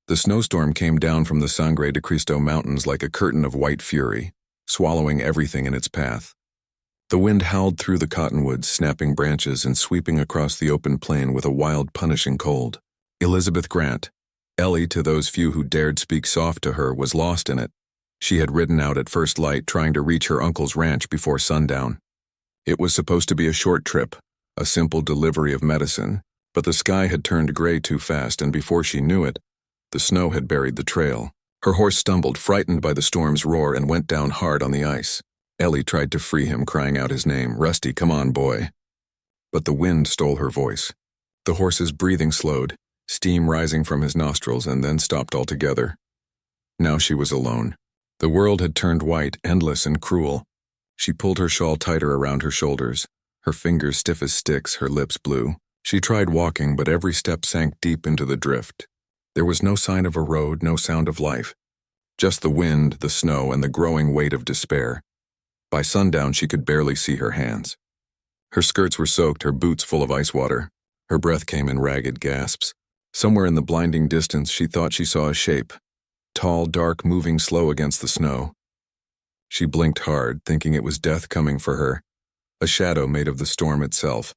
The snowstorm came down from the Sangre de Cristo Mountains like a curtain of white fury, swallowing everything in its path. The wind howled through the cottonwoods, snapping branches and sweeping across the open plain with a wild, punishing cold. Elizabeth Grant, Ellie to those few who dared speak soft to her, was lost in it. She had ridden out at first light trying to reach her uncle's ranch before sundown. It was supposed to be a short trip, a simple delivery of medicine, but the sky had turned gray too fast, and before she knew it, the snow had buried the trail. Her horse stumbled, frightened by the storm's roar, and went down hard on the ice. Ellie tried to free him, crying out his name, "Rusty, come on, boy." But the wind stole her voice. The horse's breathing slowed, steam rising from his nostrils, and then stopped altogether. Now she was alone. The world had turned white, endless and cruel. She pulled her shawl tighter around her shoulders, her fingers stiff as sticks, her lips blue. She tried walking, but every step sank deep into the drift. There was no sign of a road, no sound of life. Just the wind, the snow, and the growing weight of despair. By sundown, she could barely see her hands. Her skirts were soaked, her boots full of ice water. Her breath came in ragged gasps. Somewhere in the blinding distance, she thought she saw a shape. Tall, dark, moving slow against the snow. She blinked hard, thinking it was death coming for her, a shadow made of the storm itself.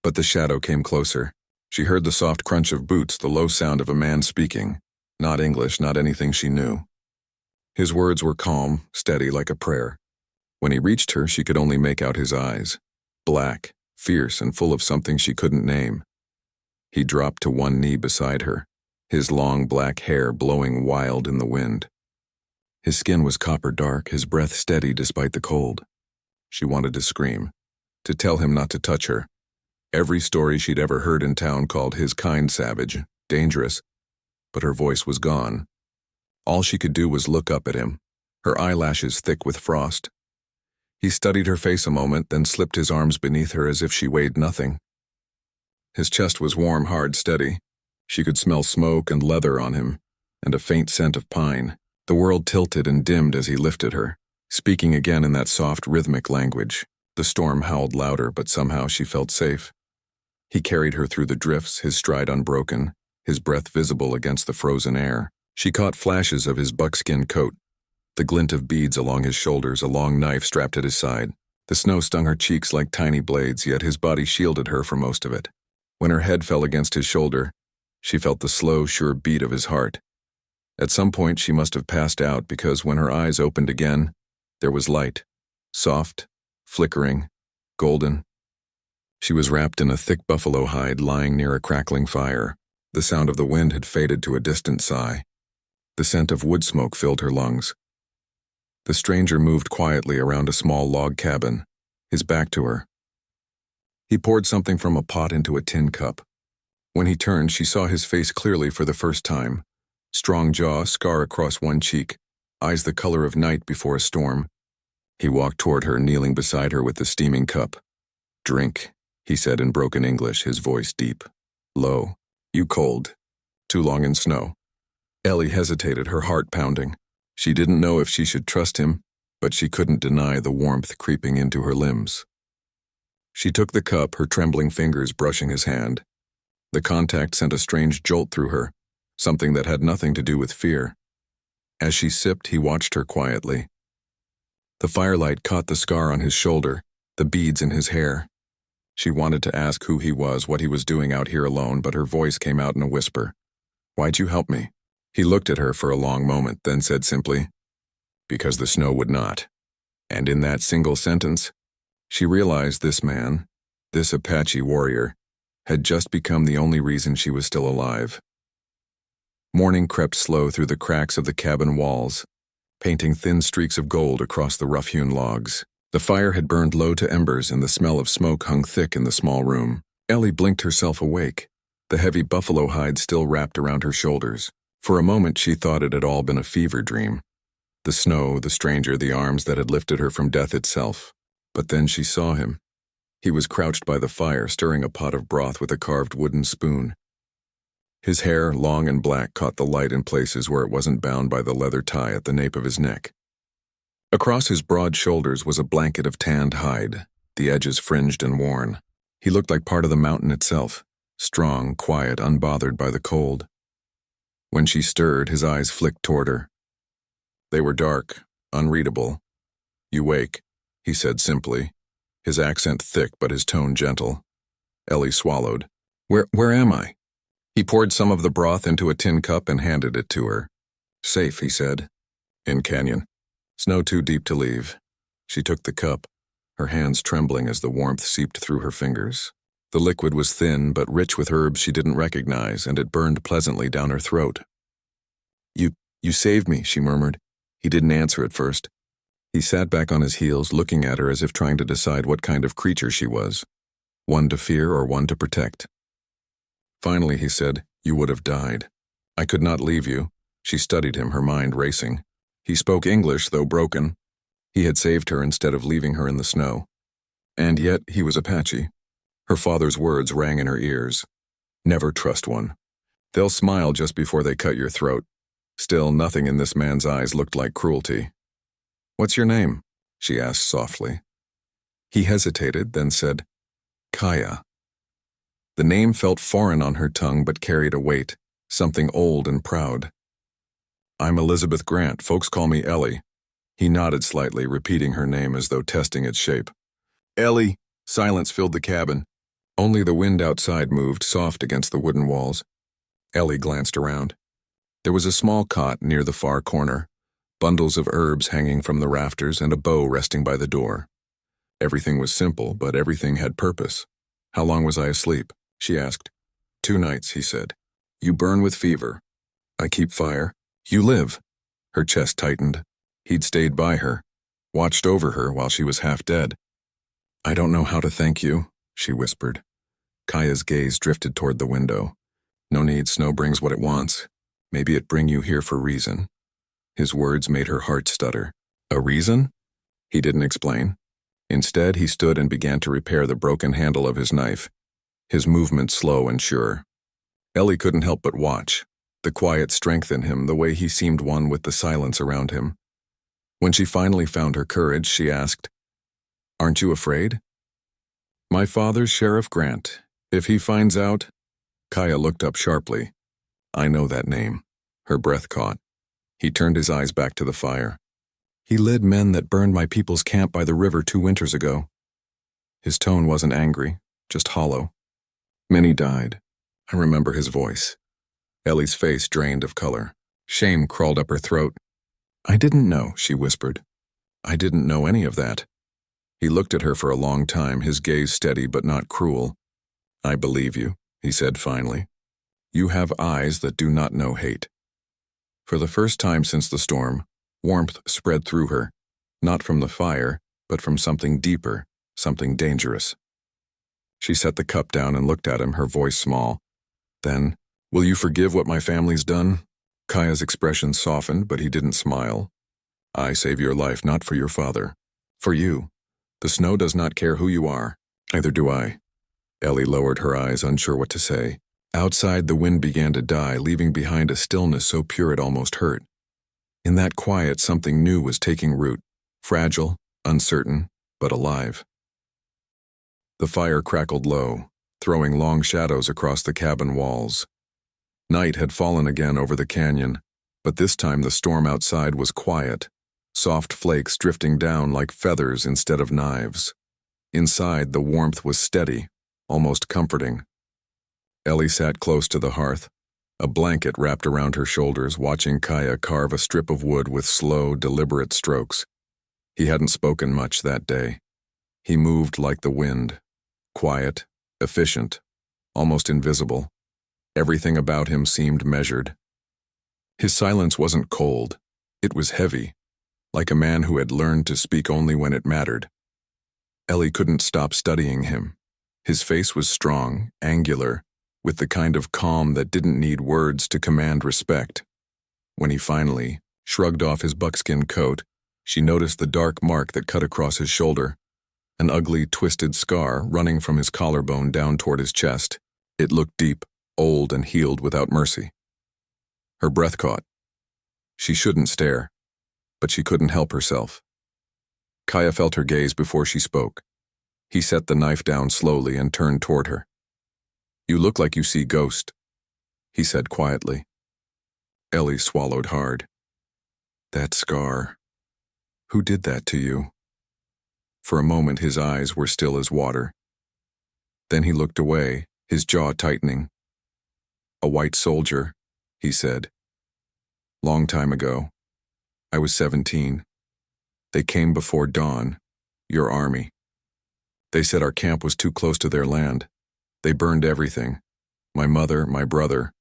But the shadow came closer. She heard the soft crunch of boots, the low sound of a man speaking. Not English, not anything she knew. His words were calm, steady, like a prayer. When he reached her, she could only make out his eyes, black, fierce, and full of something she couldn't name. He dropped to one knee beside her, his long black hair blowing wild in the wind. His skin was copper dark, his breath steady despite the cold. She wanted to scream, to tell him not to touch her. Every story she'd ever heard in town called his kind savage, dangerous, but her voice was gone. All she could do was look up at him, her eyelashes thick with frost. He studied her face a moment, then slipped his arms beneath her as if she weighed nothing. His chest was warm, hard, steady. She could smell smoke and leather on him, and a faint scent of pine. The world tilted and dimmed as he lifted her, speaking again in that soft, rhythmic language. The storm howled louder, but somehow she felt safe. He carried her through the drifts, his stride unbroken, his breath visible against the frozen air. She caught flashes of his buckskin coat, the glint of beads along his shoulders, a long knife strapped at his side. The snow stung her cheeks like tiny blades, yet his body shielded her for most of it. When her head fell against his shoulder, she felt the slow, sure beat of his heart. At some point she must have passed out, because when her eyes opened again, there was light, soft, flickering, golden. She was wrapped in a thick buffalo hide lying near a crackling fire. The sound of the wind had faded to a distant sigh. The scent of wood smoke filled her lungs. The stranger moved quietly around a small log cabin, his back to her. He poured something from a pot into a tin cup. When he turned, she saw his face clearly for the first time. Strong jaw, scar across one cheek, eyes the color of night before a storm. He walked toward her, kneeling beside her with the steaming cup. "Drink," he said in broken English, his voice deep, low. "You cold. Too long in snow." Ellie hesitated, her heart pounding. She didn't know if she should trust him, but she couldn't deny the warmth creeping into her limbs. She took the cup, her trembling fingers brushing his hand. The contact sent a strange jolt through her, something that had nothing to do with fear. As she sipped, he watched her quietly. The firelight caught the scar on his shoulder, the beads in his hair. She wanted to ask who he was, what he was doing out here alone, but her voice came out in a whisper. "Why'd you help me?" He looked at her for a long moment, then said simply, "Because the snow would not." And in that single sentence, she realized this man, this Apache warrior, had just become the only reason she was still alive. Morning crept slow through the cracks of the cabin walls, painting thin streaks of gold across the rough-hewn logs. The fire had burned low to embers, and the smell of smoke hung thick in the small room. Ellie blinked herself awake, the heavy buffalo hide still wrapped around her shoulders. For a moment she thought it had all been a fever dream. The snow, the stranger, the arms that had lifted her from death itself. But then she saw him. He was crouched by the fire, stirring a pot of broth with a carved wooden spoon. His hair, long and black, caught the light in places where it wasn't bound by the leather tie at the nape of his neck. Across his broad shoulders was a blanket of tanned hide, the edges fringed and worn. He looked like part of the mountain itself, strong, quiet, unbothered by the cold. When she stirred, his eyes flicked toward her. They were dark, unreadable. "You wake," he said simply, his accent thick but his tone gentle. Ellie swallowed. Where am I?" He poured some of the broth into a tin cup and handed it to her. "Safe," he said. "In Canyon. Snow too deep to leave." She took the cup, her hands trembling as the warmth seeped through her fingers. The liquid was thin but rich with herbs she didn't recognize, and it burned pleasantly down her throat. You saved me," she murmured. He didn't answer at first. He sat back on his heels, looking at her as if trying to decide what kind of creature she was. One to fear or one to protect. Finally, he said, "You would have died. I could not leave you." She studied him, her mind racing. He spoke English, though broken. He had saved her instead of leaving her in the snow. And yet he was Apache. Her father's words rang in her ears. "Never trust one. They'll smile just before they cut your throat." Still, nothing in this man's eyes looked like cruelty. "What's your name?" she asked softly. He hesitated, then said, "Kaya." The name felt foreign on her tongue but carried a weight, something old and proud. "I'm Elizabeth Grant. Folks call me Ellie." He nodded slightly, repeating her name as though testing its shape. "Ellie." Silence filled the cabin. Only the wind outside moved, soft against the wooden walls. Ellie glanced around. There was a small cot near the far corner, bundles of herbs hanging from the rafters and a bow resting by the door. Everything was simple, but everything had purpose. "How long was I asleep?" she asked. 2 nights, he said. "You burn with fever. I keep fire. You live." Her chest tightened. He'd stayed by her, watched over her while she was half dead. "I don't know how to thank you," she whispered. Kaya's gaze drifted toward the window. "No need, snow brings what it wants. Maybe it bring you here for reason." His words made her heart stutter. "A reason?" He didn't explain. Instead, he stood and began to repair the broken handle of his knife, his movement slow and sure. Ellie couldn't help but watch, the quiet strength in him, the way he seemed one with the silence around him. When she finally found her courage, she asked, "Aren't you afraid?" "My father's Sheriff Grant. If he finds out—" Kaya looked up sharply. "I know that name." Her breath caught. He turned his eyes back to the fire. "He led men that burned my people's camp by the river 2 winters ago." His tone wasn't angry, just hollow. "Many died. I remember his voice." Ellie's face drained of color. Shame crawled up her throat. "I didn't know," she whispered. "I didn't know any of that." He looked at her for a long time, his gaze steady but not cruel. "I believe you," he said finally. "You have eyes that do not know hate." For the first time since the storm, warmth spread through her, not from the fire, but from something deeper, something dangerous. She set the cup down and looked at him, her voice small. Then, "Will you forgive what my family's done?" Kaya's expression softened, but he didn't smile. "I save your life not for your father. For you. The snow does not care who you are. Neither do I." Ellie lowered her eyes, unsure what to say. Outside, the wind began to die, leaving behind a stillness so pure it almost hurt. In that quiet, something new was taking root, fragile, uncertain, but alive. The fire crackled low, throwing long shadows across the cabin walls. Night had fallen again over the canyon, but this time the storm outside was quiet, soft flakes drifting down like feathers instead of knives. Inside, the warmth was steady, almost comforting. Ellie sat close to the hearth, a blanket wrapped around her shoulders, watching Kaya carve a strip of wood with slow, deliberate strokes. He hadn't spoken much that day. He moved like the wind, quiet, efficient, almost invisible. Everything about him seemed measured. His silence wasn't cold. It was heavy, like a man who had learned to speak only when it mattered. Ellie couldn't stop studying him. His face was strong, angular, with the kind of calm that didn't need words to command respect. When he finally shrugged off his buckskin coat, she noticed the dark mark that cut across his shoulder, an ugly, twisted scar running from his collarbone down toward his chest. It looked deep, old, and healed without mercy. Her breath caught. She shouldn't stare, but she couldn't help herself. Kaya felt her gaze before she spoke. He set the knife down slowly and turned toward her. "You look like you see ghost," he said quietly. Ellie swallowed hard. That scar. Who did that to you? For a moment his eyes were still as water. Then he looked away, his jaw tightening. A white soldier, he said. Long time ago. I was 17. They came before dawn, your army. They said our camp was too close to their land. They burned everything. My mother, my brother.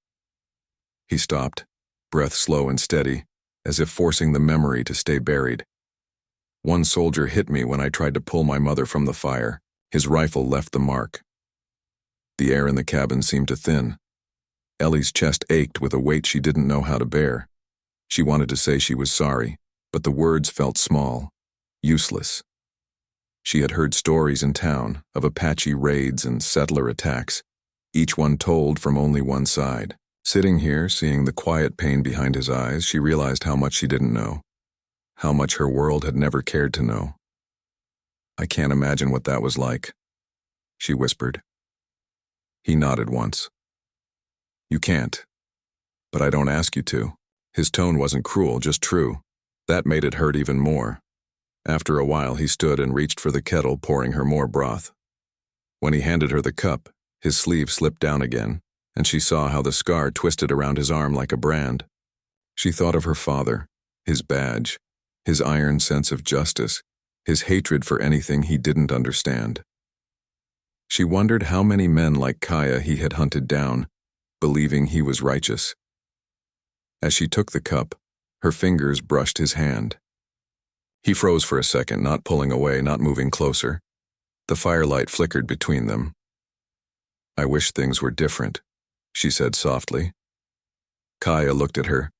He stopped, breath slow and steady, as if forcing the memory to stay buried. One soldier hit me when I tried to pull my mother from the fire. His rifle left the mark. The air in the cabin seemed to thin. Ellie's chest ached with a weight she didn't know how to bear. She wanted to say she was sorry, but the words felt small, useless. She had heard stories in town of Apache raids and settler attacks, each one told from only one side. Sitting here, seeing the quiet pain behind his eyes, she realized how much she didn't know, how much her world had never cared to know. I can't imagine what that was like, she whispered. He nodded once. You can't, but I don't ask you to. His tone wasn't cruel, just true. That made it hurt even more. After a while, he stood and reached for the kettle, pouring her more broth. When he handed her the cup, his sleeve slipped down again, and she saw how the scar twisted around his arm like a brand. She thought of her father, his badge, his iron sense of justice, his hatred for anything he didn't understand. She wondered how many men like Kaya he had hunted down, believing he was righteous. As she took the cup, her fingers brushed his hand. He froze for a second, not pulling away, not moving closer. The firelight flickered between them. I wish things were different, she said softly. Kaya looked at her,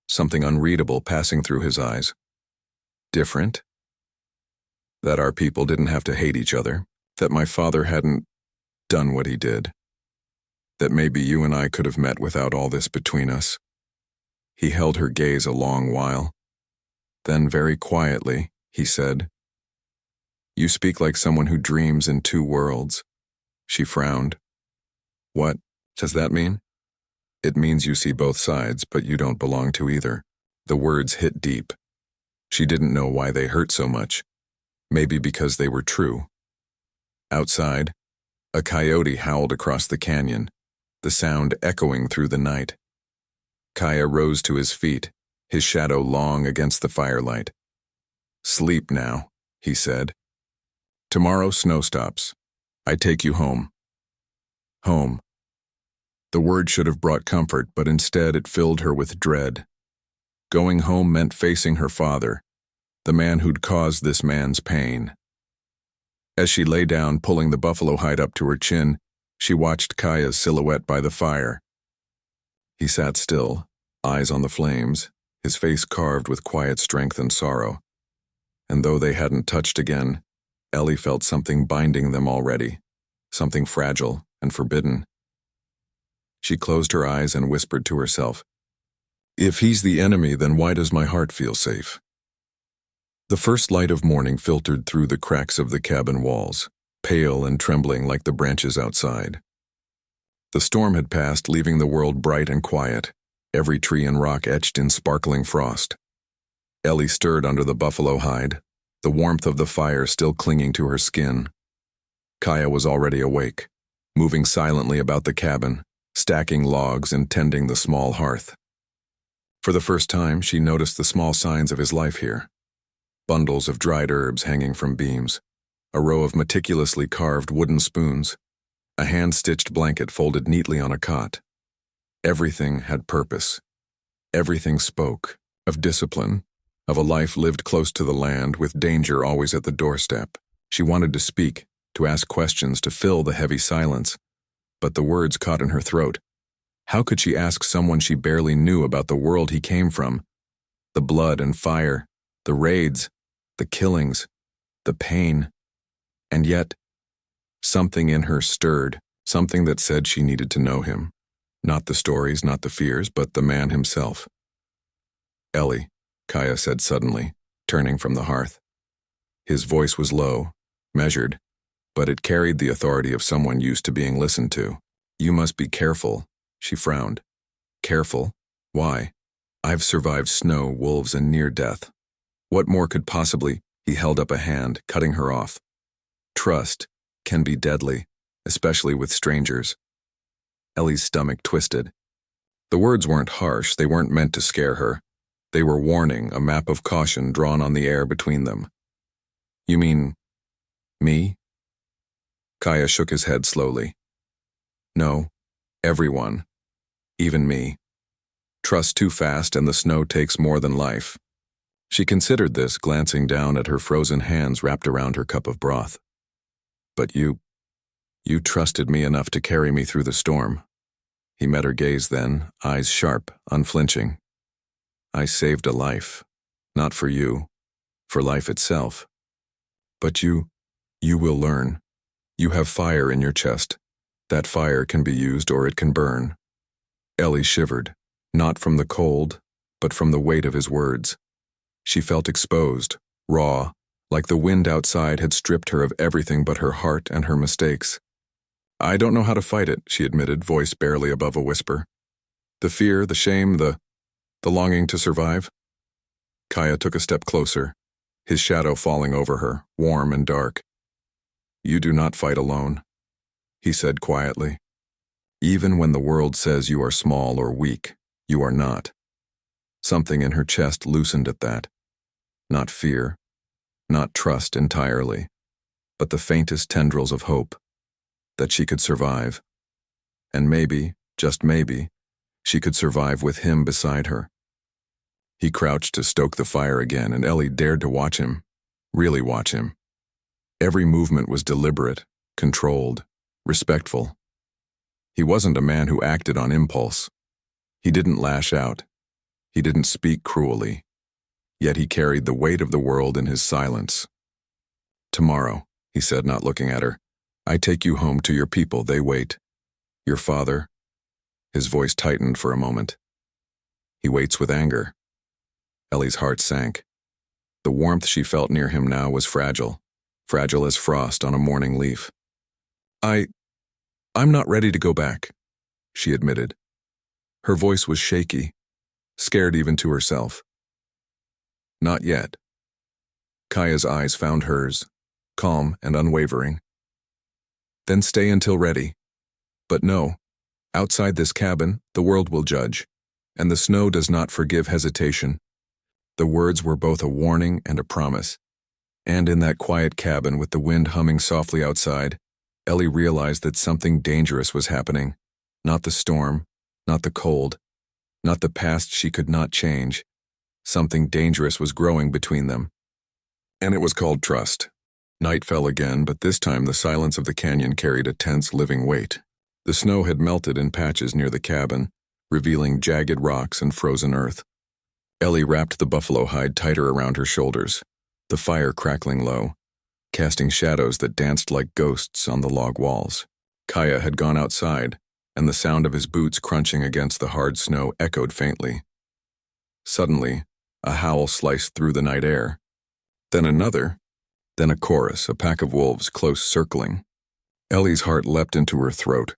something unreadable passing through his eyes. Different? That our people didn't have to hate each other, that my father hadn't done what he did, that maybe you and I could have met without all this between us. He held her gaze a long while. Then very quietly, he said, You speak like someone who dreams in two worlds. She frowned. What does that mean? It means you see both sides, but you don't belong to either. The words hit deep. She didn't know why they hurt so much. Maybe because they were true. Outside, a coyote howled across the canyon, the sound echoing through the night. Kaya rose to his feet, his shadow long against the firelight. Sleep now, he said. Tomorrow snow stops. I take you home. Home. The word should have brought comfort, but instead it filled her with dread. Going home meant facing her father, the man who'd caused this man's pain. As she lay down, pulling the buffalo hide up to her chin, she watched Kaya's silhouette by the fire. He sat still, eyes on the flames, his face carved with quiet strength and sorrow. And though they hadn't touched again, Ellie felt something binding them already, something fragile and forbidden. She closed her eyes and whispered to herself, If he's the enemy, then why does my heart feel safe? The first light of morning filtered through the cracks of the cabin walls, pale and trembling like the branches outside. The storm had passed, leaving the world bright and quiet, every tree and rock etched in sparkling frost. Ellie stirred under the buffalo hide, the warmth of the fire still clinging to her skin. Kaya was already awake, moving silently about the cabin, stacking logs and tending the small hearth. For the first time, she noticed the small signs of his life here. Bundles of dried herbs hanging from beams, a row of meticulously carved wooden spoons, a hand-stitched blanket folded neatly on a cot. Everything had purpose. Everything spoke of discipline, of a life lived close to the land with danger always at the doorstep. She wanted to speak, to ask questions, to fill the heavy silence, but the words caught in her throat. How could she ask someone she barely knew about the world he came from? The blood and fire, the raids, the killings, the pain. And yet, something in her stirred, something that said she needed to know him. Not the stories, not the fears, but the man himself. Ellie, Kaya said suddenly, turning from the hearth. His voice was low, measured, but it carried the authority of someone used to being listened to. You must be careful, she frowned. Careful? Why? I've survived snow, wolves, and near death. What more could possibly? He held up a hand, cutting her off. Trust can be deadly, especially with strangers. Ellie's stomach twisted. The words weren't harsh, they weren't meant to scare her. They were warning, a map of caution drawn on the air between them. You mean me? Kaya shook his head slowly. No, everyone. Even me. Trust too fast and the snow takes more than life. She considered this, glancing down at her frozen hands wrapped around her cup of broth. But you trusted me enough to carry me through the storm. He met her gaze then, eyes sharp, unflinching. I saved a life. Not for you, for life itself. But you will learn. You have fire in your chest. That fire can be used or it can burn. Ellie shivered, not from the cold, but from the weight of his words. She felt exposed, raw, like the wind outside had stripped her of everything but her heart and her mistakes. I don't know how to fight it, she admitted, voice barely above a whisper. The fear, the shame, the longing to survive. Kaya took a step closer, his shadow falling over her, warm and dark. You do not fight alone, he said quietly. Even when the world says you are small or weak, you are not. Something in her chest loosened at that. Not fear, not trust entirely, but the faintest tendrils of hope that she could survive. And maybe, just maybe, she could survive with him beside her. He crouched to stoke the fire again, and Ellie dared to watch him, really watch him. Every movement was deliberate, controlled, respectful. He wasn't a man who acted on impulse. He didn't lash out. He didn't speak cruelly. Yet he carried the weight of the world in his silence. Tomorrow, he said, not looking at her, I take you home to your people, they wait. Your father? His voice tightened for a moment. He waits with anger. Ellie's heart sank. The warmth she felt near him now was fragile, fragile as frost on a morning leaf. I'm not ready to go back, she admitted. Her voice was shaky, scared even to herself. Not yet. Kaya's eyes found hers, calm and unwavering. Then stay until ready. But no, outside this cabin, the world will judge, and the snow does not forgive hesitation. The words were both a warning and a promise. And in that quiet cabin with the wind humming softly outside, Ellie realized that something dangerous was happening. Not the storm, not the cold, not the past she could not change. Something dangerous was growing between them. And it was called trust. Night fell again, but this time the silence of the canyon carried a tense, living weight. The snow had melted in patches near the cabin, revealing jagged rocks and frozen earth. Ellie wrapped the buffalo hide tighter around her shoulders, the fire crackling low, casting shadows that danced like ghosts on the log walls. Kaya had gone outside, and the sound of his boots crunching against the hard snow echoed faintly. Suddenly, a howl sliced through the night air. Then another, then a chorus, a pack of wolves close circling. Ellie's heart leapt into her throat.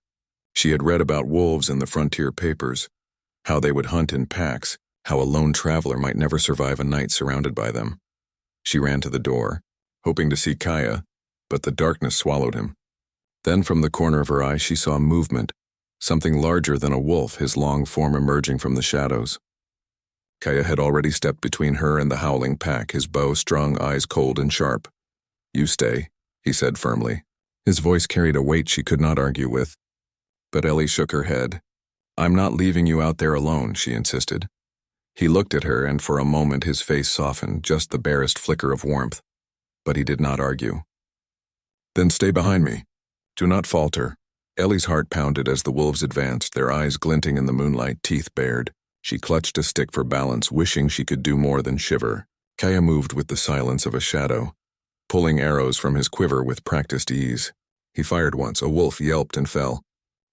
She had read about wolves in the frontier papers, how they would hunt in packs, how a lone traveler might never survive a night surrounded by them. She ran to the door, hoping to see Kaya, but the darkness swallowed him. Then from the corner of her eye she saw movement, something larger than a wolf, his long form emerging from the shadows. Kaya had already stepped between her and the howling pack, his bow-strung eyes cold and sharp. You stay, he said firmly. His voice carried a weight she could not argue with. But Ellie shook her head. I'm not leaving you out there alone, she insisted. He looked at her, and for a moment his face softened, just the barest flicker of warmth. But he did not argue. Then stay behind me. Do not falter. Ellie's heart pounded as the wolves advanced, their eyes glinting in the moonlight, teeth bared. She clutched a stick for balance, wishing she could do more than shiver. Kaya moved with the silence of a shadow, pulling arrows from his quiver with practiced ease. He fired once, a wolf yelped and fell.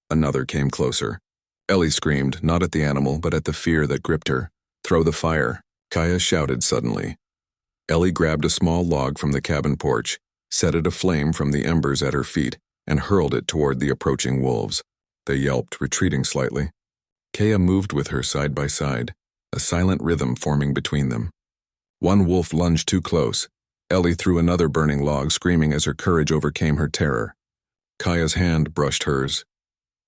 Another came closer. Ellie screamed, not at the animal, but at the fear that gripped her. Throw the fire, Kaya shouted suddenly. Ellie grabbed a small log from the cabin porch, set it aflame from the embers at her feet, and hurled it toward the approaching wolves. They yelped, retreating slightly. Kaya moved with her side by side, a silent rhythm forming between them. One wolf lunged too close. Ellie threw another burning log, screaming as her courage overcame her terror. Kaya's hand brushed hers,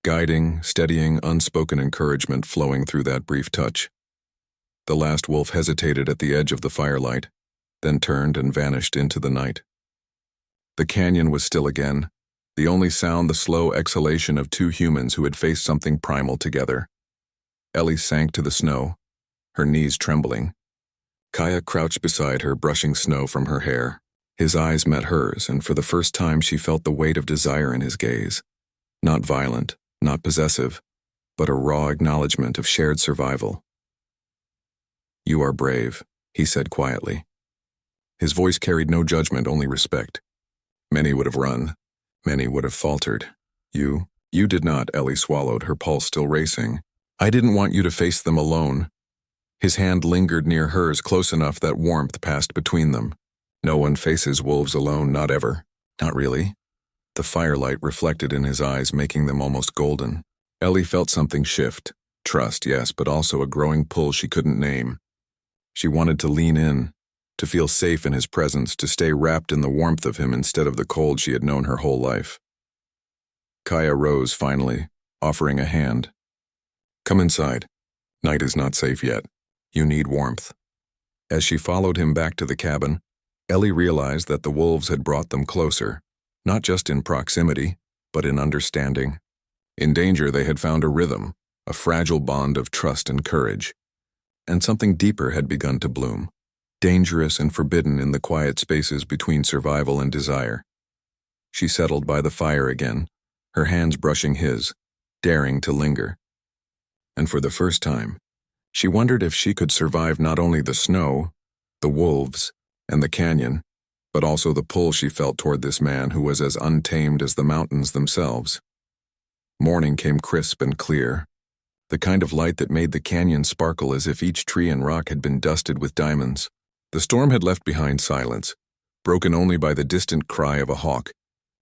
guiding, steadying, unspoken encouragement flowing through that brief touch. The last wolf hesitated at the edge of the firelight, then turned and vanished into the night. The canyon was still again, the only sound the slow exhalation of two humans who had faced something primal together. Ellie sank to the snow, her knees trembling. Kaya crouched beside her, brushing snow from her hair. His eyes met hers, and for the first time she felt the weight of desire in his gaze. Not violent, not possessive, but a raw acknowledgement of shared survival. "You are brave," he said quietly. His voice carried no judgment, only respect. Many would have run. Many would have faltered. You did not," Ellie swallowed, her pulse still racing. "I didn't want you to face them alone." His hand lingered near hers, close enough that warmth passed between them. "No one faces wolves alone, not ever." "Not really?" The firelight reflected in his eyes, making them almost golden. Ellie felt something shift. Trust, yes, but also a growing pull she couldn't name. She wanted to lean in, to feel safe in his presence, to stay wrapped in the warmth of him instead of the cold she had known her whole life. Kaya rose finally, offering a hand. "Come inside. Night is not safe yet. You need warmth." As she followed him back to the cabin, Ellie realized that the wolves had brought them closer, not just in proximity, but in understanding. In danger, they had found a rhythm, a fragile bond of trust and courage. And something deeper had begun to bloom, dangerous and forbidden in the quiet spaces between survival and desire. She settled by the fire again, her hands brushing his, daring to linger. And for the first time, she wondered if she could survive not only the snow, the wolves, and the canyon, but also the pull she felt toward this man who was as untamed as the mountains themselves. Morning came crisp and clear, the kind of light that made the canyon sparkle as if each tree and rock had been dusted with diamonds. The storm had left behind silence, broken only by the distant cry of a hawk.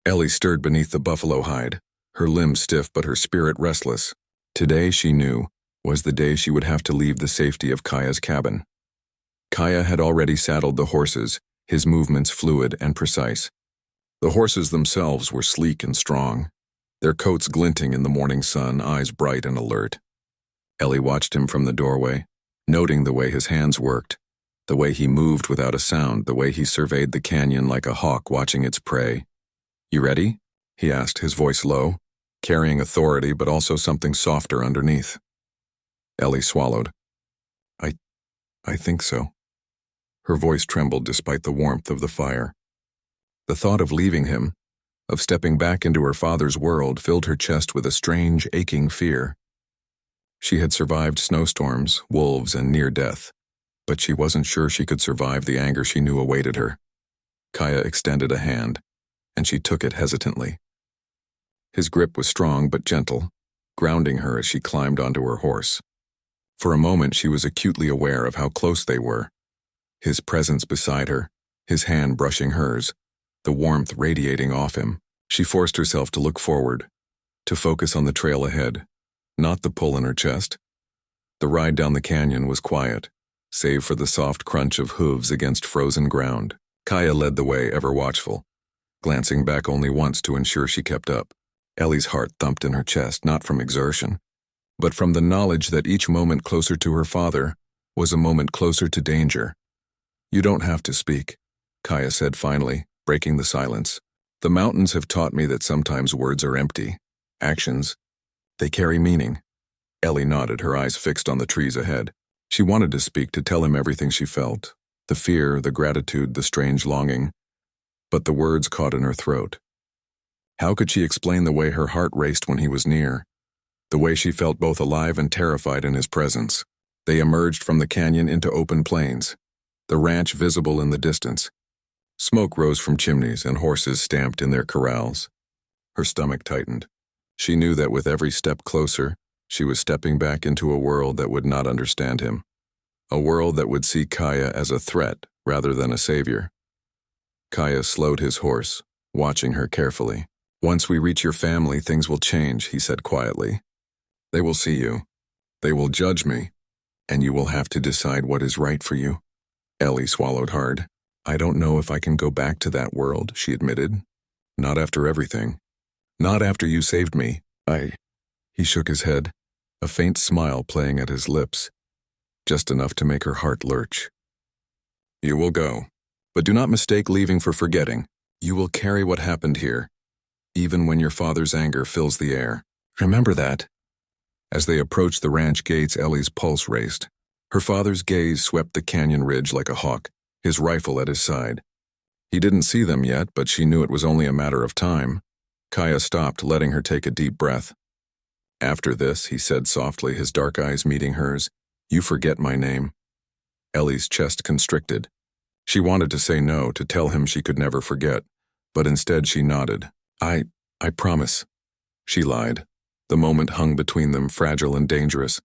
Ellie stirred beneath the buffalo hide, her limbs stiff but her spirit restless. Today, she knew, was the day she would have to leave the safety of Kaya's cabin. Kaya had already saddled the horses, his movements fluid and precise. The horses themselves were sleek and strong, their coats glinting in the morning sun, eyes bright and alert. Ellie watched him from the doorway, noting the way his hands worked, the way he moved without a sound, the way he surveyed the canyon like a hawk watching its prey. "You ready?" he asked, his voice low, carrying authority but also something softer underneath. Ellie swallowed. I think so." Her voice trembled despite the warmth of the fire. The thought of leaving him, of stepping back into her father's world, filled her chest with a strange, aching fear. She had survived snowstorms, wolves, and near death, but she wasn't sure she could survive the anger she knew awaited her. Kaya extended a hand, and she took it hesitantly. His grip was strong but gentle, grounding her as she climbed onto her horse. For a moment she was acutely aware of how close they were. His presence beside her, his hand brushing hers, the warmth radiating off him. She forced herself to look forward, to focus on the trail ahead, not the pull in her chest. The ride down the canyon was quiet, save for the soft crunch of hooves against frozen ground. Kaya led the way, ever watchful, glancing back only once to ensure she kept up. Ellie's heart thumped in her chest, not from exertion, but from the knowledge that each moment closer to her father was a moment closer to danger. "You don't have to speak," Kaya said finally, breaking the silence. "The mountains have taught me that sometimes words are empty. Actions, they carry meaning." Ellie nodded, her eyes fixed on the trees ahead. She wanted to speak, to tell him everything she felt, the fear, the gratitude, the strange longing, but the words caught in her throat. How could she explain the way her heart raced when he was near, the way she felt both alive and terrified in his presence? They emerged from the canyon into open plains, the ranch visible in the distance. Smoke rose from chimneys and horses stamped in their corrals. Her stomach tightened. She knew that with every step closer, she was stepping back into a world that would not understand him, a world that would see Kaya as a threat rather than a savior. Kaya slowed his horse, watching her carefully. "Once we reach your family, things will change," he said quietly. "They will see you. They will judge me. and you will have to decide what is right for you. Ellie swallowed hard. I don't know if I can go back to that world, she admitted. Not after everything. Not after you saved me. He shook his head, a faint smile playing at his lips, just enough to make her heart lurch. You will go, but do not mistake leaving for forgetting. You will carry what happened here, even when your father's anger fills the air. Remember that. As they approached the ranch gates, Ellie's pulse raced. Her father's gaze swept the canyon ridge like a hawk, his rifle at his side. He didn't see them yet, but she knew it was only a matter of time. Kaya stopped, letting her take a deep breath. After this, he said softly, his dark eyes meeting hers, you forget my name. Ellie's chest constricted. She wanted to say no, to tell him she could never forget, but instead she nodded. I promise. She lied. The moment hung between them, fragile and dangerous.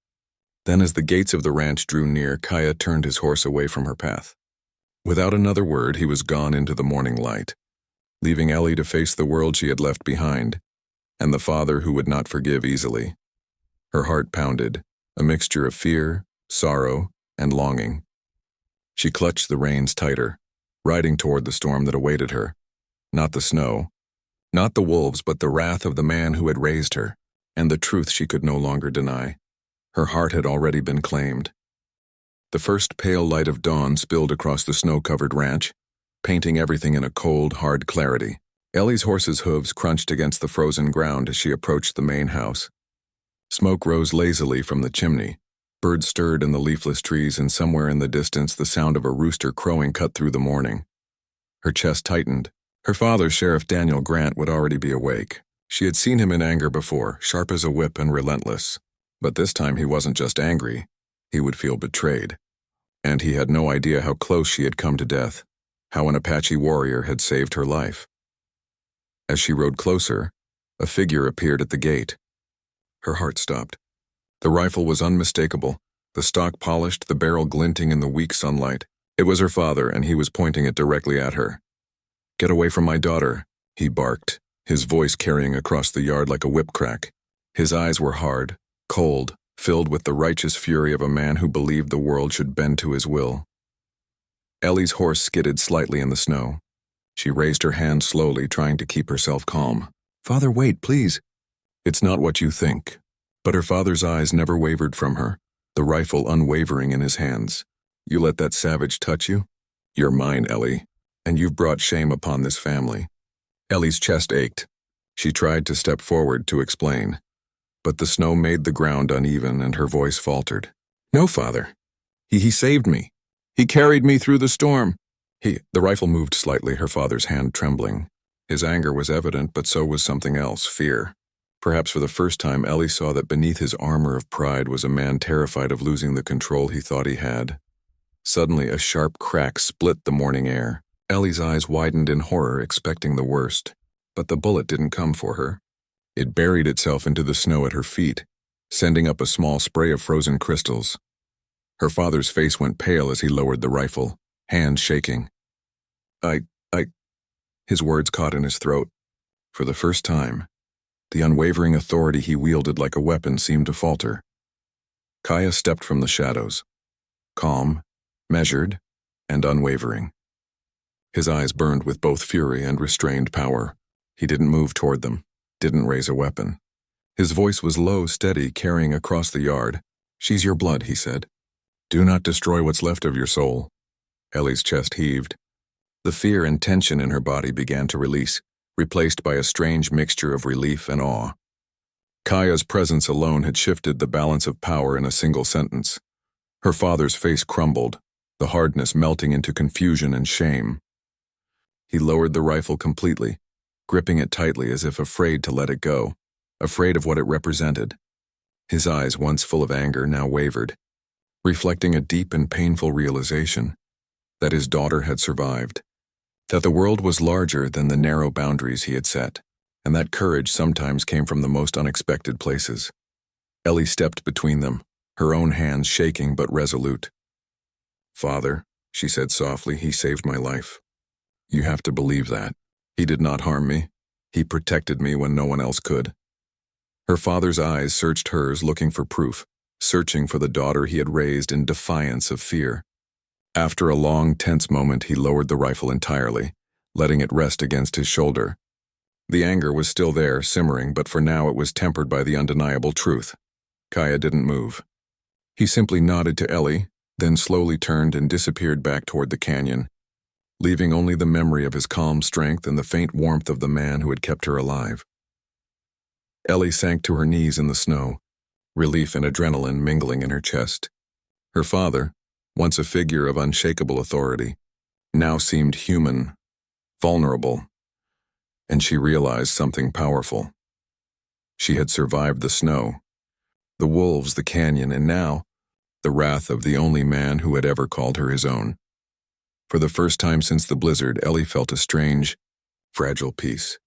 Then as the gates of the ranch drew near, Kaya turned his horse away from her path. Without another word, he was gone into the morning light, leaving Ellie to face the world she had left behind, and the father who would not forgive easily. Her heart pounded, a mixture of fear, sorrow, and longing. She clutched the reins tighter, riding toward the storm that awaited her. Not the snow, not the wolves, but the wrath of the man who had raised her, and the truth she could no longer deny. Her heart had already been claimed. The first pale light of dawn spilled across the snow-covered ranch, painting everything in a cold, hard clarity. Ellie's horse's hooves crunched against the frozen ground as she approached the main house. Smoke rose lazily from the chimney. Birds stirred in the leafless trees, and somewhere in the distance the sound of a rooster crowing cut through the morning. Her chest tightened. Her father, Sheriff Daniel Grant, would already be awake. She had seen him in anger before, sharp as a whip and relentless. But this time he wasn't just angry. He would feel betrayed. And he had no idea how close she had come to death, how an Apache warrior had saved her life. As she rode closer, a figure appeared at the gate. Her heart stopped. The rifle was unmistakable, the stock polished, the barrel glinting in the weak sunlight. It was her father, and he was pointing it directly at her. Get away from my daughter, he barked, his voice carrying across the yard like a whip crack. His eyes were hard, cold, filled with the righteous fury of a man who believed the world should bend to his will. Ellie's horse skidded slightly in the snow. She raised her hand slowly, trying to keep herself calm. Father, wait, please. It's not what you think. But her father's eyes never wavered from her, the rifle unwavering in his hands. You let that savage touch you? You're mine, Ellie, and you've brought shame upon this family. Ellie's chest ached. She tried to step forward to explain, but the snow made the ground uneven and her voice faltered. No, Father. He saved me. He carried me through the storm. The rifle moved slightly, her father's hand trembling. His anger was evident, but so was something else, fear. Perhaps for the first time, Ellie saw that beneath his armor of pride was a man terrified of losing the control he thought he had. Suddenly, a sharp crack split the morning air. Ellie's eyes widened in horror, expecting the worst. But the bullet didn't come for her. It buried itself into the snow at her feet, sending up a small spray of frozen crystals. Her father's face went pale as he lowered the rifle, hands shaking. His words caught in his throat. For the first time, the unwavering authority he wielded like a weapon seemed to falter. Kaya stepped from the shadows, calm, measured, and unwavering. His eyes burned with both fury and restrained power. He didn't move toward them, didn't raise a weapon. His voice was low, steady, carrying across the yard. She's your blood, he said. Do not destroy what's left of your soul. Ellie's chest heaved. The fear and tension in her body began to release, replaced by a strange mixture of relief and awe. Kaya's presence alone had shifted the balance of power in a single sentence. Her father's face crumbled, the hardness melting into confusion and shame. He lowered the rifle completely, gripping it tightly as if afraid to let it go, afraid of what it represented. His eyes, once full of anger, now wavered, reflecting a deep and painful realization that his daughter had survived, that the world was larger than the narrow boundaries he had set, and that courage sometimes came from the most unexpected places. Ellie stepped between them, her own hands shaking but resolute. Father, she said softly, he saved my life. You have to believe that. He did not harm me. He protected me when no one else could. Her father's eyes searched hers, looking for proof, searching for the daughter he had raised in defiance of fear. After a long, tense moment, he lowered the rifle entirely, letting it rest against his shoulder. The anger was still there, simmering, but for now it was tempered by the undeniable truth. Kaya didn't move. He simply nodded to Ellie, then slowly turned and disappeared back toward the canyon, leaving only the memory of his calm strength and the faint warmth of the man who had kept her alive. Ellie sank to her knees in the snow, relief and adrenaline mingling in her chest. Her father, once a figure of unshakable authority, now seemed human, vulnerable, and she realized something powerful. She had survived the snow, the wolves, the canyon, and now, the wrath of the only man who had ever called her his own. For the first time since the blizzard, Ellie felt a strange, fragile peace.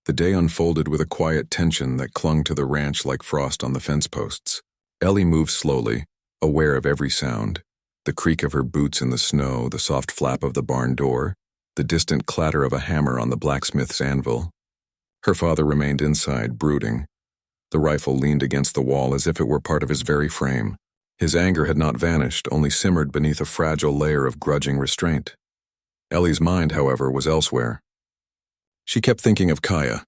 The day unfolded with a quiet tension that clung to the ranch like frost on the fence posts. Ellie moved slowly, aware of every sound, the creak of her boots in the snow, the soft flap of the barn door, the distant clatter of a hammer on the blacksmith's anvil. Her father remained inside, brooding. The rifle leaned against the wall as if it were part of his very frame. His anger had not vanished, only simmered beneath a fragile layer of grudging restraint. Ellie's mind, however, was elsewhere. She kept thinking of Kaya,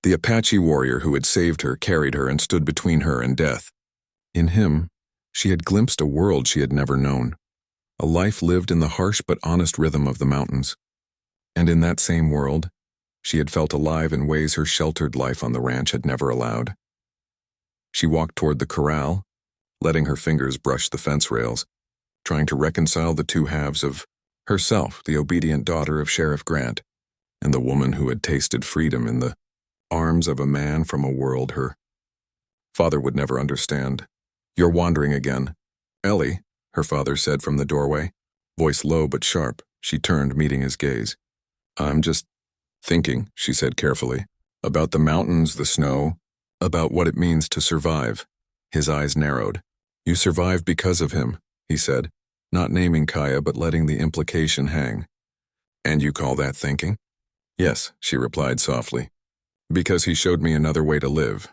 the Apache warrior who had saved her, carried her, and stood between her and death. In him, she had glimpsed a world she had never known, a life lived in the harsh but honest rhythm of the mountains. And in that same world, she had felt alive in ways her sheltered life on the ranch had never allowed. She walked toward the corral, letting her fingers brush the fence rails, trying to reconcile the two halves of herself, the obedient daughter of Sheriff Grant, and the woman who had tasted freedom in the arms of a man from a world her father would never understand. "You're wandering again." "Ellie," her father said from the doorway, voice low but sharp. She turned, meeting his gaze. "I'm just thinking," she said carefully, "about the mountains, the snow, about what it means to survive." His eyes narrowed. "You survived because of him," he said, not naming Kaya but letting the implication hang. "And you call that thinking?" "Yes," she replied softly, "because he showed me another way to live,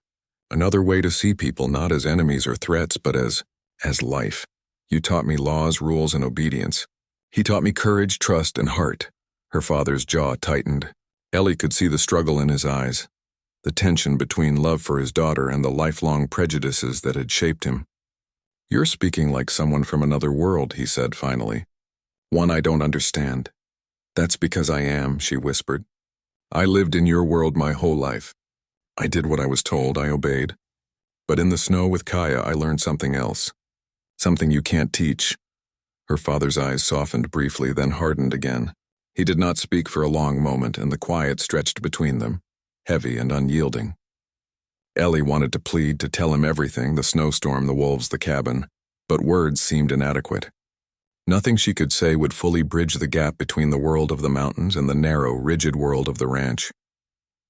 another way to see people not as enemies or threats but as life. You taught me laws, rules, and obedience. He taught me courage, trust, and heart." Her father's jaw tightened. Ellie could see the struggle in his eyes, the tension between love for his daughter and the lifelong prejudices that had shaped him. "You're speaking like someone from another world," he said finally. "One I don't understand." "That's because I am," she whispered. "I lived in your world my whole life. I did what I was told, I obeyed. But in the snow with Kaya, I learned something else. Something you can't teach." Her father's eyes softened briefly, then hardened again. He did not speak for a long moment, and the quiet stretched between them, heavy and unyielding. Ellie wanted to plead, to tell him everything, the snowstorm, the wolves, the cabin, but words seemed inadequate. Nothing she could say would fully bridge the gap between the world of the mountains and the narrow, rigid world of the ranch.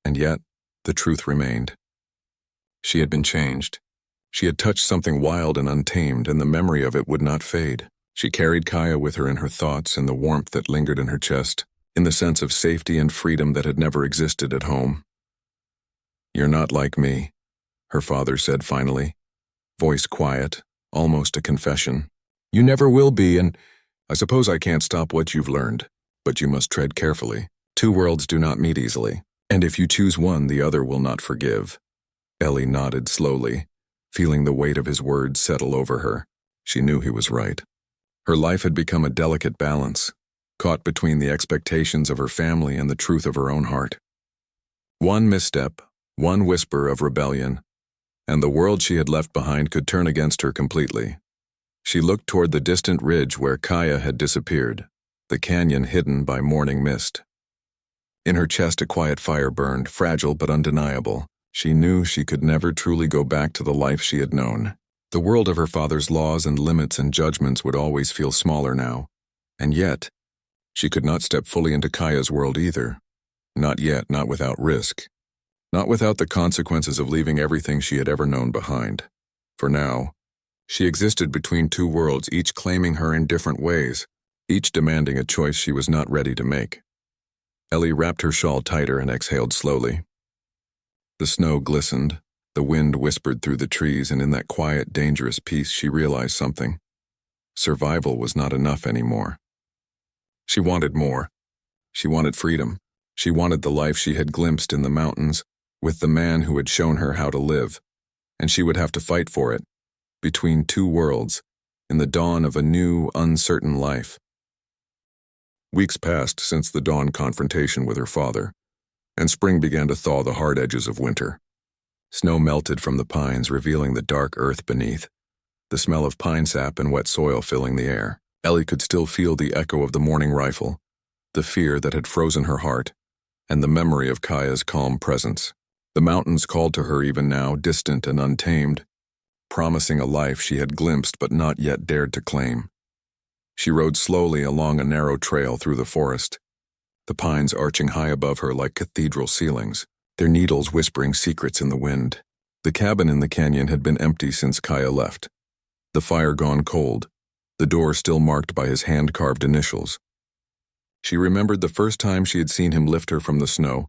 And yet, the truth remained. She had been changed. She had touched something wild and untamed, and the memory of it would not fade. She carried Kaya with her in her thoughts, in the warmth that lingered in her chest, in the sense of safety and freedom that had never existed at home. "You're not like me," her father said finally, voice quiet, almost a confession. "You never will be, and I suppose I can't stop what you've learned, but you must tread carefully. Two worlds do not meet easily, and if you choose one, the other will not forgive." Ellie nodded slowly, feeling the weight of his words settle over her. She knew he was right. Her life had become a delicate balance, caught between the expectations of her family and the truth of her own heart. One misstep, one whisper of rebellion, and the world she had left behind could turn against her completely. She looked toward the distant ridge where Kaya had disappeared, the canyon hidden by morning mist. In her chest a quiet fire burned, fragile but undeniable. She knew she could never truly go back to the life she had known. The world of her father's laws and limits and judgments would always feel smaller now. And yet, she could not step fully into Kaya's world either. Not yet, not without risk. Not without the consequences of leaving everything she had ever known behind. For now, she existed between two worlds, each claiming her in different ways, each demanding a choice she was not ready to make. Ellie wrapped her shawl tighter and exhaled slowly. The snow glistened, The wind whispered through the trees, and in that quiet, dangerous peace she realized something. Survival was not enough anymore. She wanted more. She wanted freedom. She wanted the life she had glimpsed in the mountains, with the man who had shown her how to live. And she would have to fight for it, between two worlds, in the dawn of a new, uncertain life. Weeks passed since the dawn confrontation with her father, and spring began to thaw the hard edges of winter. Snow melted from the pines, revealing the dark earth beneath, the smell of pine sap and wet soil filling the air. Ellie could still feel the echo of the morning rifle, the fear that had frozen her heart, and the memory of Kaya's calm presence. The mountains called to her even now, distant and untamed, promising a life she had glimpsed but not yet dared to claim. She rode slowly along a narrow trail through the forest, the pines arching high above her like cathedral ceilings, their needles whispering secrets in the wind. The cabin in the canyon had been empty since Kaya left, the fire gone cold, the door still marked by his hand-carved initials. She remembered the first time she had seen him lift her from the snow,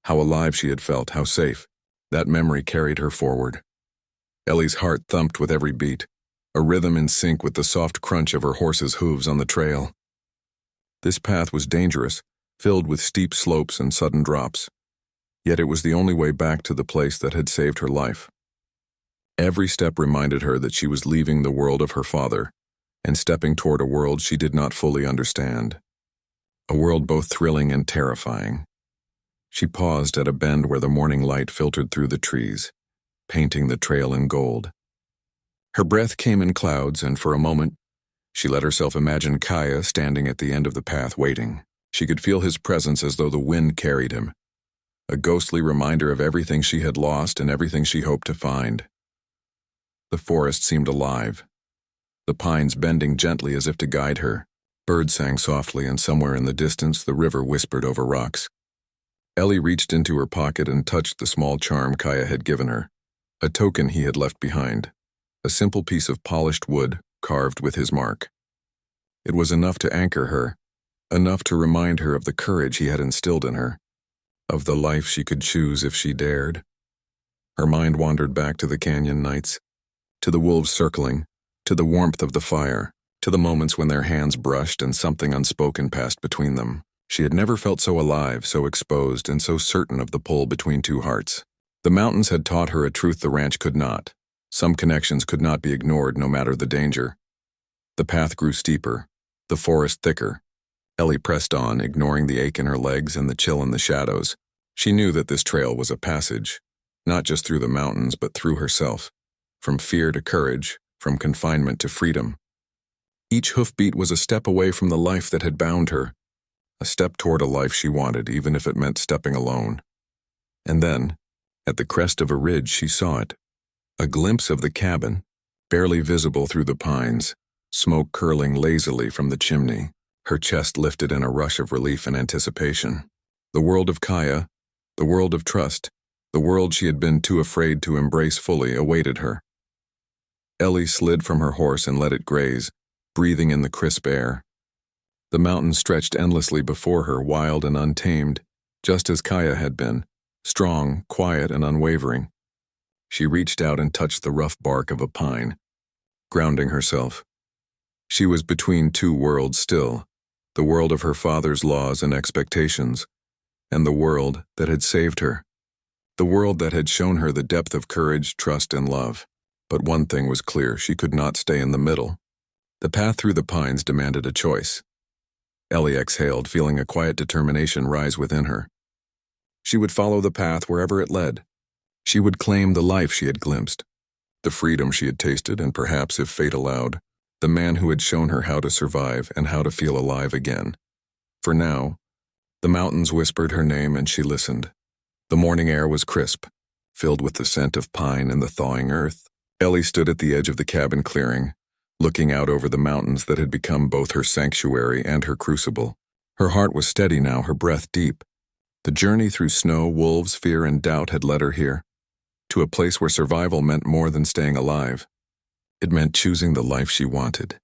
how alive she had felt, how safe. That memory carried her forward. Ellie's heart thumped with every beat, a rhythm in sync with the soft crunch of her horse's hooves on the trail. This path was dangerous, filled with steep slopes and sudden drops, yet it was the only way back to the place that had saved her life. Every step reminded her that she was leaving the world of her father and stepping toward a world she did not fully understand, a world both thrilling and terrifying. She paused at a bend where the morning light filtered through the trees, painting the trail in gold. Her breath came in clouds, and for a moment, she let herself imagine Kaya standing at the end of the path waiting. She could feel his presence as though the wind carried him, a ghostly reminder of everything she had lost and everything she hoped to find. The forest seemed alive, the pines bending gently as if to guide her. Birds sang softly, and somewhere in the distance the river whispered over rocks. Ellie reached into her pocket and touched the small charm Kaya had given her, a token he had left behind, a simple piece of polished wood carved with his mark. It was enough to anchor her, enough to remind her of the courage he had instilled in her, of the life she could choose if she dared. Her mind wandered back to the canyon nights, to the wolves circling, to the warmth of the fire, to the moments when their hands brushed and something unspoken passed between them. She had never felt so alive, so exposed, and so certain of the pull between two hearts. The mountains had taught her a truth the ranch could not. Some connections could not be ignored no matter the danger. The path grew steeper, the forest thicker. Ellie pressed on, ignoring the ache in her legs and the chill in the shadows. She knew that this trail was a passage, not just through the mountains but through herself, from fear to courage, from confinement to freedom. Each hoofbeat was a step away from the life that had bound her, a step toward a life she wanted, even if it meant stepping alone. And then, at the crest of a ridge, she saw it, a glimpse of the cabin, barely visible through the pines, smoke curling lazily from the chimney. Her chest lifted in a rush of relief and anticipation. The world of Kaya, the world of trust, the world she had been too afraid to embrace fully, awaited her. Ellie slid from her horse and let it graze, breathing in the crisp air. The mountains stretched endlessly before her, wild and untamed, just as Kaya had been, strong, quiet, and unwavering. She reached out and touched the rough bark of a pine, grounding herself. She was between two worlds still, the world of her father's laws and expectations, and the world that had saved her, the world that had shown her the depth of courage, trust, and love. But one thing was clear: she could not stay in the middle. The path through the pines demanded a choice. Ellie exhaled, feeling a quiet determination rise within her. She would follow the path wherever it led. She would claim the life she had glimpsed, the freedom she had tasted, and perhaps, if fate allowed, the man who had shown her how to survive and how to feel alive again. For now, the mountains whispered her name and she listened. The morning air was crisp, filled with the scent of pine and the thawing earth. Ellie stood at the edge of the cabin clearing, looking out over the mountains that had become both her sanctuary and her crucible. Her heart was steady now, her breath deep. The journey through snow, wolves, fear, and doubt had led her here, to a place where survival meant more than staying alive. It meant choosing the life she wanted.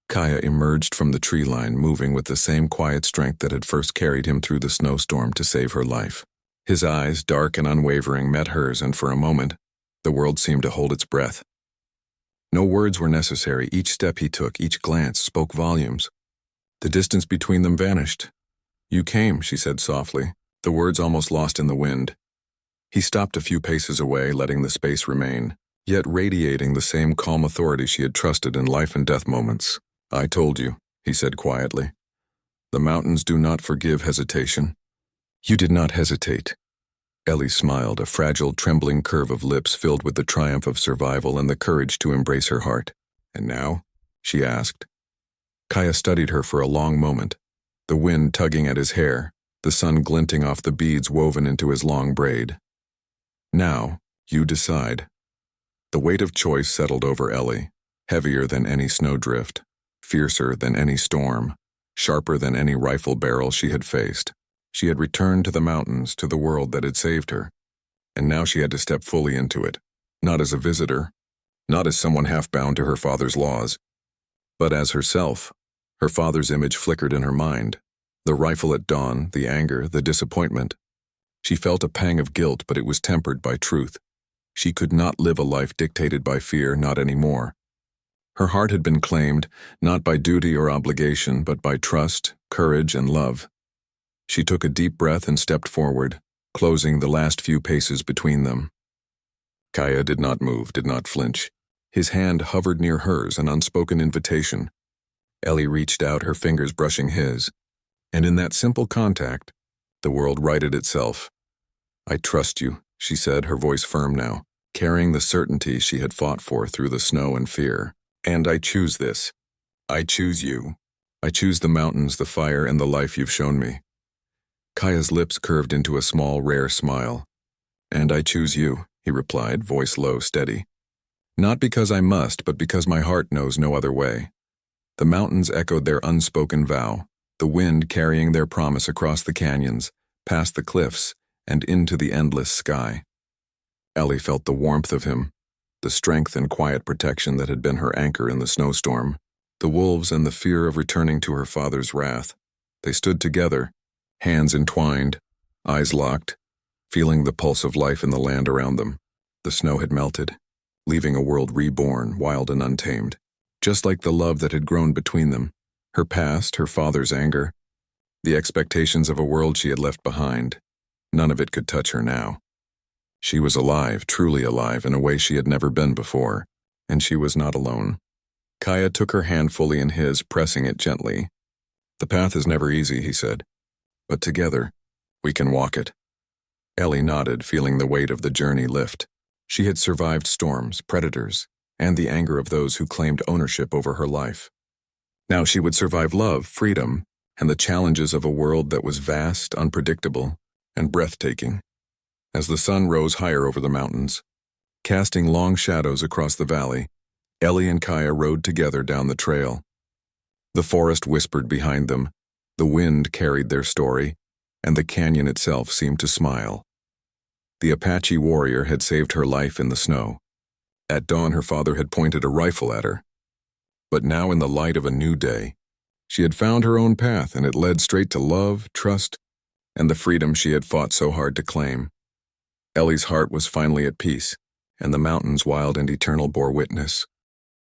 Kaya emerged from the tree line, moving with the same quiet strength that had first carried him through the snowstorm to save her life. His eyes, dark and unwavering, met hers, and for a moment, The world seemed to hold its breath. No words were necessary. Each step he took, each glance, spoke volumes. The distance between them vanished. "You came," she said softly, the words almost lost in the wind. He stopped a few paces away, letting the space remain, yet radiating the same calm authority she had trusted in life and death moments. "I told you," he said quietly. "The mountains do not forgive hesitation." "You did not hesitate." Ellie smiled, a fragile, trembling curve of lips filled with the triumph of survival and the courage to embrace her heart. "And now?" she asked. Kaya studied her for a long moment, the wind tugging at his hair, the sun glinting off the beads woven into his long braid. "Now, you decide." The weight of choice settled over Ellie, heavier than any snowdrift, fiercer than any storm, sharper than any rifle barrel she had faced. She had returned to the mountains, to the world that had saved her, and now she had to step fully into it, not as a visitor, not as someone half bound to her father's laws, but as herself. Her father's image flickered in her mind, the rifle at dawn, the anger, the disappointment. She felt a pang of guilt, but it was tempered by truth. She could not live a life dictated by fear, not anymore. Her heart had been claimed, not by duty or obligation, but by trust, courage, and love. She took a deep breath and stepped forward, closing the last few paces between them. Kaya did not move, did not flinch. His hand hovered near hers, an unspoken invitation. Ellie reached out, her fingers brushing his, and in that simple contact, the world righted itself. "I trust you," she said, her voice firm now, carrying the certainty she had fought for through the snow and fear. "And I choose this. I choose you. I choose the mountains, the fire, and the life you've shown me." Kaya's lips curved into a small, rare smile. "And I choose you," he replied, voice low, steady. "Not because I must, but because my heart knows no other way." The mountains echoed their unspoken vow, the wind carrying their promise across the canyons, past the cliffs, and into the endless sky. Ellie felt the warmth of him, the strength and quiet protection that had been her anchor in the snowstorm, the wolves and the fear of returning to her father's wrath. They stood together, hands entwined, eyes locked, feeling the pulse of life in the land around them. The snow had melted, leaving a world reborn, wild and untamed, just like the love that had grown between them, her past, her father's anger, the expectations of a world she had left behind. None of it could touch her now. She was alive, truly alive, in a way she had never been before, and she was not alone. Kaya took her hand fully in his, pressing it gently. "The path is never easy," he said, "but together, we can walk it." Ellie nodded, feeling the weight of the journey lift. She had survived storms, predators, and the anger of those who claimed ownership over her life. Now she would survive love, freedom, and the challenges of a world that was vast, unpredictable, and breathtaking. As the sun rose higher over the mountains, casting long shadows across the valley, Ellie and Kaya rode together down the trail. The forest whispered behind them, the wind carried their story, and the canyon itself seemed to smile. The Apache warrior had saved her life in the snow. At dawn, her father had pointed a rifle at her. But now, in the light of a new day, she had found her own path, and it led straight to love, trust, and the freedom she had fought so hard to claim. Ellie's heart was finally at peace, and the mountains, wild and eternal, bore witness.